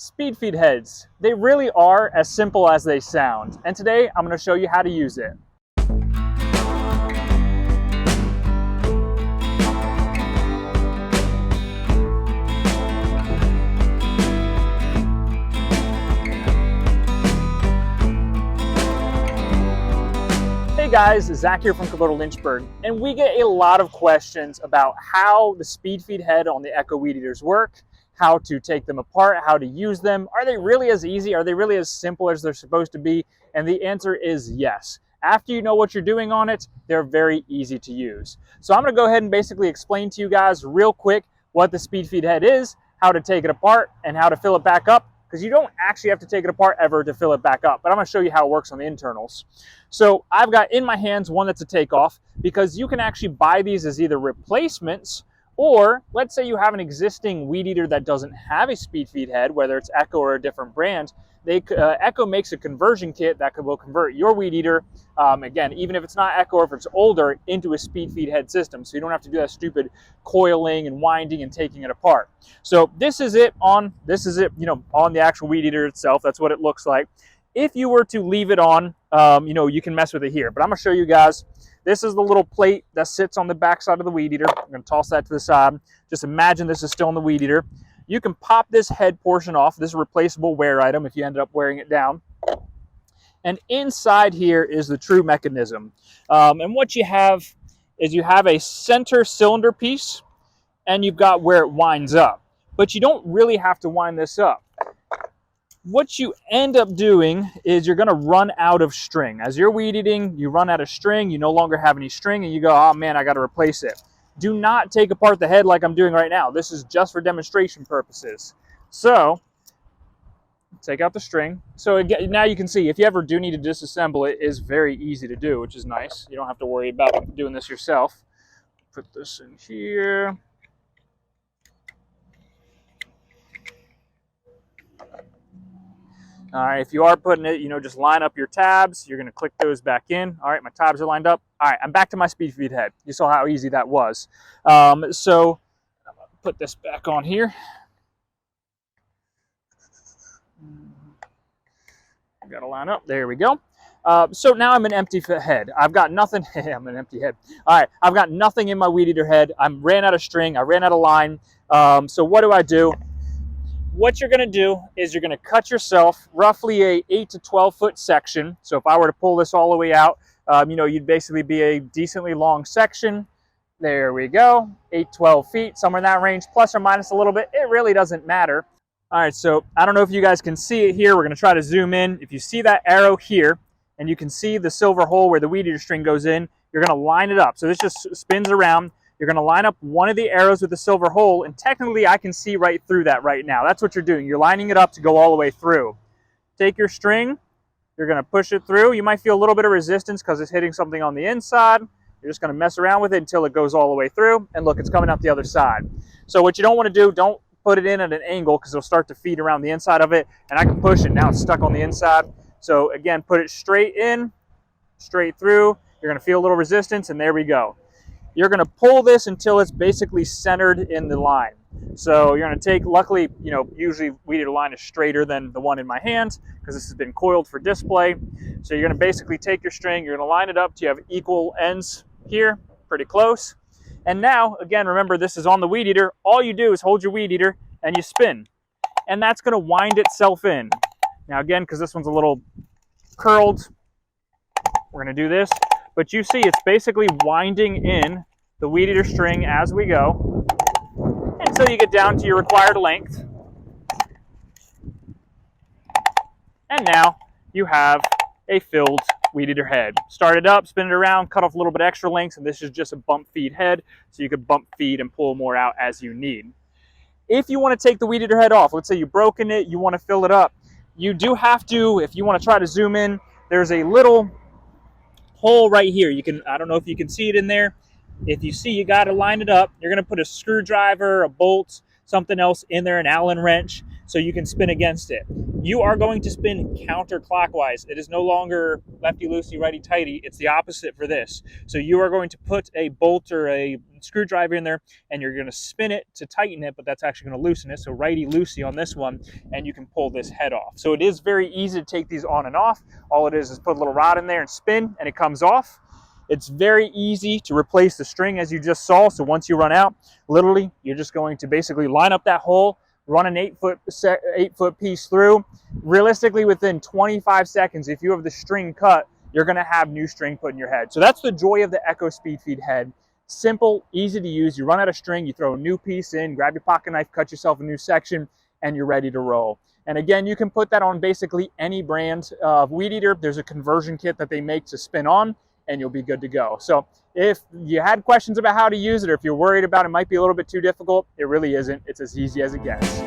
Speed feed heads, they really are as simple as they sound. And today I'm going to show you how to use it. Hey guys, Zach here from Kubota of Lynchburg, and we get a lot of questions about how the speed feed head on the Echo weed eaters work, how to take them apart, how to use them. Are they really as easy? Are they really as simple as they're supposed to be? And the answer is yes. After you know what you're doing on it, they're very easy to use. So I'm going to go ahead and basically explain to you guys real quick what the speed feed head is, how to take it apart, and how to fill it back up, because you don't actually have to take it apart ever to fill it back up. But I'm going to show you how it works on the internals. So I've got in my hands one that's a takeoff, because you can actually buy these as either replacements, or let's say you have an existing weed eater that doesn't have a speed feed head, whether it's Echo or a different brand. Echo makes a conversion kit that will convert your weed eater, again, even if it's not Echo or if it's older, into a speed feed head system. So you don't have to do that stupid coiling and winding and taking it apart. So this is it on the actual weed eater itself. That's what it looks like. If you were to leave it on, you can mess with it here. But I'm going to show you guys. This is the little plate that sits on the back side of the weed eater. I'm going to toss that to the side. Just imagine this is still in the weed eater. You can pop this head portion off. This is a replaceable wear item if you ended up wearing it down. And inside here is the true mechanism. And what you have is you have a center cylinder piece, and you've got where it winds up. But you don't really have to wind this up. What you end up doing is you're going to run out of string. As you're weed eating, you run out of string, you no longer have any string, and you go, oh man, I got to replace it. Do not take apart the head like I'm doing right now. This is just for demonstration purposes. So, take out the string. So again, now you can see, if you ever do need to disassemble it, it's very easy to do, which is nice. You don't have to worry about doing this yourself. Put this in here. All right, if you are putting it, just line up your tabs. You're going to click those back in. All right, my tabs are lined up. All right, I'm back to my speed feed head. You saw how easy that was. So I'm going to put this back on here. Got to line up. There we go. So now I'm an empty head. I've got nothing. I'm an empty head. All right, I've got nothing in my weed eater head. I ran out of string. I ran out of line. So what do? What you're going to do is you're going to cut yourself roughly a 8 to 12 foot section. So if I were to pull this all the way out, you'd basically be a decently long section. There we go. 8, 12 feet, somewhere in that range, plus or minus a little bit. It really doesn't matter. All right, so I don't know if you guys can see it here. We're going to try to zoom in. If you see that arrow here, and you can see the silver hole where the weed eater string goes in, you're going to line it up. So this just spins around. You're going to line up one of the arrows with the silver hole, and technically I can see right through that right now. That's what you're doing. You're lining it up to go all the way through. Take your string. You're going to push it through. You might feel a little bit of resistance because it's hitting something on the inside. You're just going to mess around with it until it goes all the way through, and look, it's coming out the other side. So what you don't want to do, don't put it in at an angle because it'll start to feed around the inside of it, and I can push it. Now it's stuck on the inside. So again, put it straight in, straight through. You're going to feel a little resistance, and there we go. You're going to pull this until it's basically centered in the line. So you're going to take, luckily, usually weed eater line is straighter than the one in my hand because this has been coiled for display. So you're going to basically take your string, you're going to line it up till you have equal ends here, pretty close. And now, again, remember this is on the weed eater. All you do is hold your weed eater and you spin. And that's going to wind itself in. Now again, because this one's a little curled, we're going to do this. But you see it's basically winding in the weed eater string as we go until you get down to your required length. And now you have a filled weed eater head. Start it up, spin it around, cut off a little bit extra lengths, and this is just a bump feed head, so you can bump feed and pull more out as you need. If you want to take the weed eater head off, let's say you've broken it, you want to fill it up, you do have to, if you want to try to zoom in, there's a little hole right here. I don't know if you can see it in there. If you see, you got to line it up. You're going to put a screwdriver, a bolt, something else in there, an Allen wrench, so you can spin against it. you are going to spin counterclockwise. It is no longer lefty-loosey, righty-tighty. It's the opposite for this. So you are going to put a bolt or a screwdriver in there, and you're going to spin it to tighten it, but that's actually going to loosen it. So righty-loosey on this one, and you can pull this head off. So it is very easy to take these on and off. All it is put a little rod in there and spin, and it comes off. It's very easy to replace the string, as you just saw. So once you run out, literally, you're just going to basically line up that hole, run an 8-foot piece through. Realistically, within 25 seconds, if you have the string cut, you're going to have new string put in your head. So that's the joy of the Echo Speed Feed head. Simple, easy to use. You run out of string, you throw a new piece in, grab your pocket knife, cut yourself a new section, and you're ready to roll. And again, you can put that on basically any brand of weed eater. There's a conversion kit that they make to spin on, and you'll be good to go. So if you had questions about how to use it, or if you're worried about it might be a little bit too difficult, it really isn't. It's as easy as it gets.